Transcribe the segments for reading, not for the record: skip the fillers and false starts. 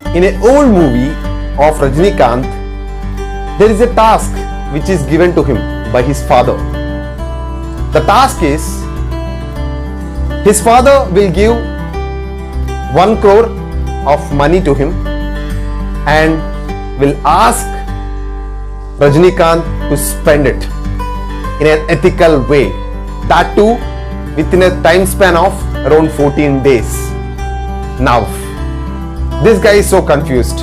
In an old movie of Rajinikanth, there is a task which is given to him by his father. The task is, his father will give 1 crore of money to him and will ask Rajinikanth to spend it in an ethical way. That too within a time span of around 14 days. Now, this guy is so confused.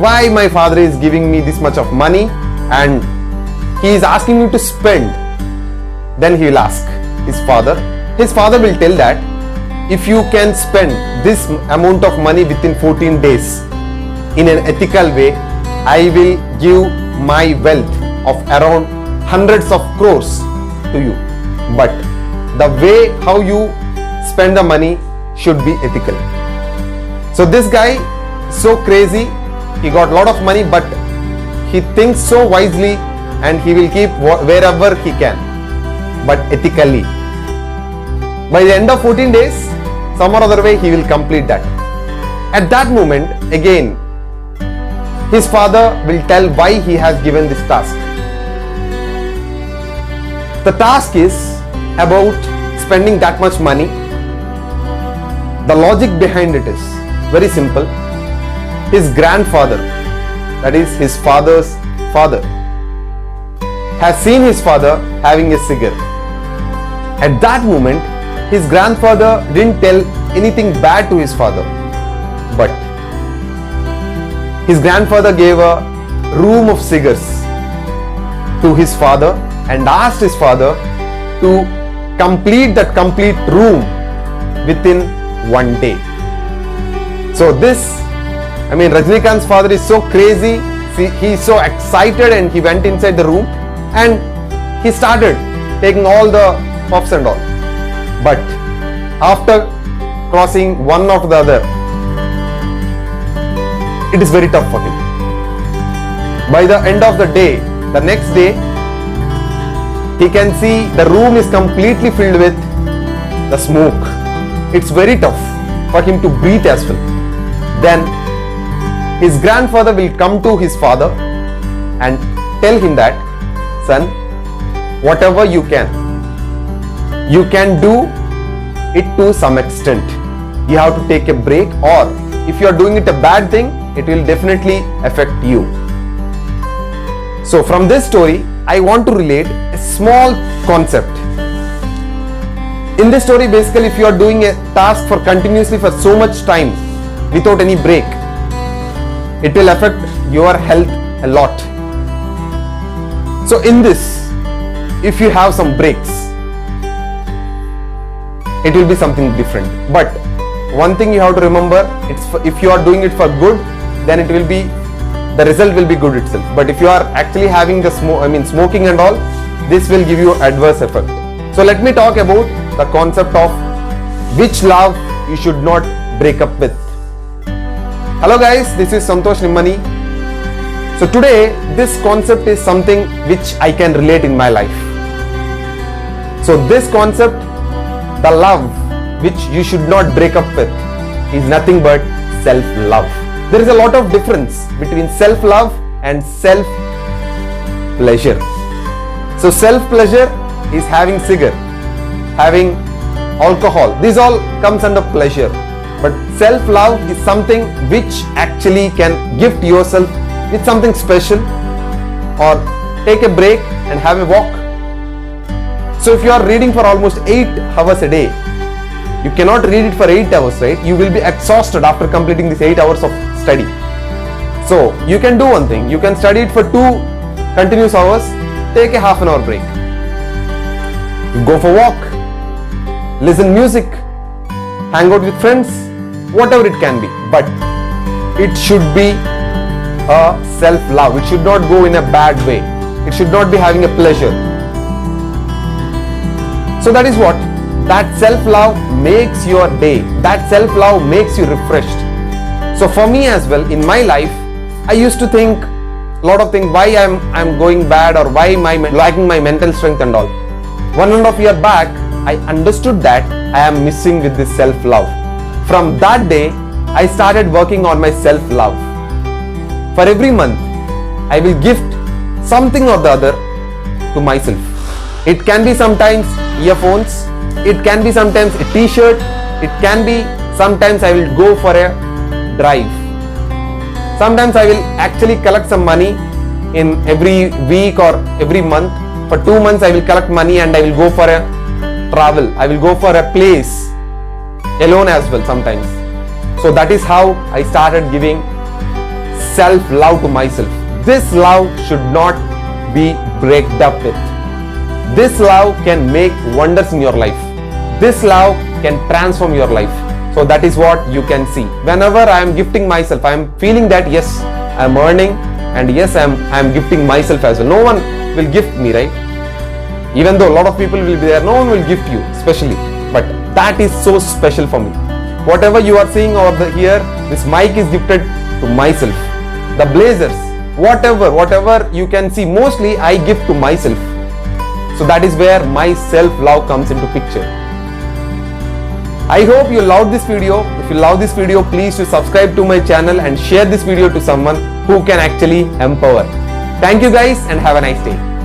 Why my father is giving me this much of money and he is asking me to spend? Then he will ask his father. His father will tell that if you can spend this amount of money within 14 days in an ethical way, I will give my wealth of around hundreds of crores to you. But the way how you spend the money should be ethical. So this guy, so crazy, he got a lot of money, but he thinks so wisely and he will keep wherever he can, but ethically. By the end of 14 days, some or other way he will complete that. At that moment, again, his father will tell why he has given this task. The task is about spending that much money. The logic behind it is very simple. His grandfather, that is his father's father, has seen his father having a cigar. At that moment, his grandfather didn't tell anything bad to his father, but his grandfather gave a room of cigars to his father and asked his father to complete that complete room within 1 day. So Rajinikanth's father is so crazy. He is so excited and he went inside the room and he started taking all the puffs and all. But after crossing one after the other, it is very tough for him. By the end of the day, the next day, he can see the room is completely filled with the smoke. It's very tough for him to breathe as well. Then his grandfather will come to his father and tell him that, son, whatever you can do it to some extent. You have to take a break, or if you are doing it a bad thing, it will definitely affect you. So from this story, I want to relate a small concept. In this story, basically, if you are doing a task for continuously for so much time without any break, it will affect your health a lot. So in this, if you have some breaks, it will be something different. But one thing you have to remember, if you are doing it for good, then it will be, the result will be good itself. But if you are actually having the smoking and all, this will give you adverse effect. So let me talk about the concept of which love you should not break up with. Hello guys, this is Santosh Nimmani. So today, this concept is something which I can relate in my life. So this concept, the love which you should not break up with, is nothing but self-love. There is a lot of difference between self-love and self-pleasure. So self-pleasure is having cigar, having alcohol. This all comes under pleasure. But self-love is something which actually can gift yourself with something special, or take a break and have a walk. So if you are reading for almost 8 hours a day, you cannot read it for 8 hours, right? You will be exhausted after completing these 8 hours of study. So you can do one thing. You can study it for 2 continuous hours, take a half an hour break. You go for a walk, listen music, hang out with friends, whatever it can be. But it should be a self-love. It should not go in a bad way. It should not be having a pleasure. So that is what? That self-love makes your day. That self-love makes you refreshed. So for me as well, in my life, I used to think a lot of things, why I'm going bad, or why am I lacking my mental strength and all. 1.5 years back, I understood that I am missing with this self-love. From that day, I started working on my self-love. For every month, I will gift something or the other to myself. It can be sometimes earphones, it can be sometimes a t-shirt, it can be sometimes I will go for a drive. Sometimes I will actually collect some money in every week or every month. For 2 months I will collect money and I will go for a travel. I will go for a place alone as well sometimes. So that is how I started giving self-love to myself. This love should not be breaked up with. This love can make wonders in your life. This love can transform your life. So that is what you can see. Whenever I am gifting myself, I am feeling that yes, I am earning, and yes, I am gifting myself as well. No one will gift me, right? Even though a lot of people will be there, no one will gift you, especially. But that is so special for me. Whatever you are seeing over here, this mic is gifted to myself. The blazers, whatever you can see, mostly I gift to myself. So that is where my self-love comes into picture. I hope you loved this video. If you love this video, please subscribe to my channel and share this video to someone who can actually empower. Thank you guys and have a nice day.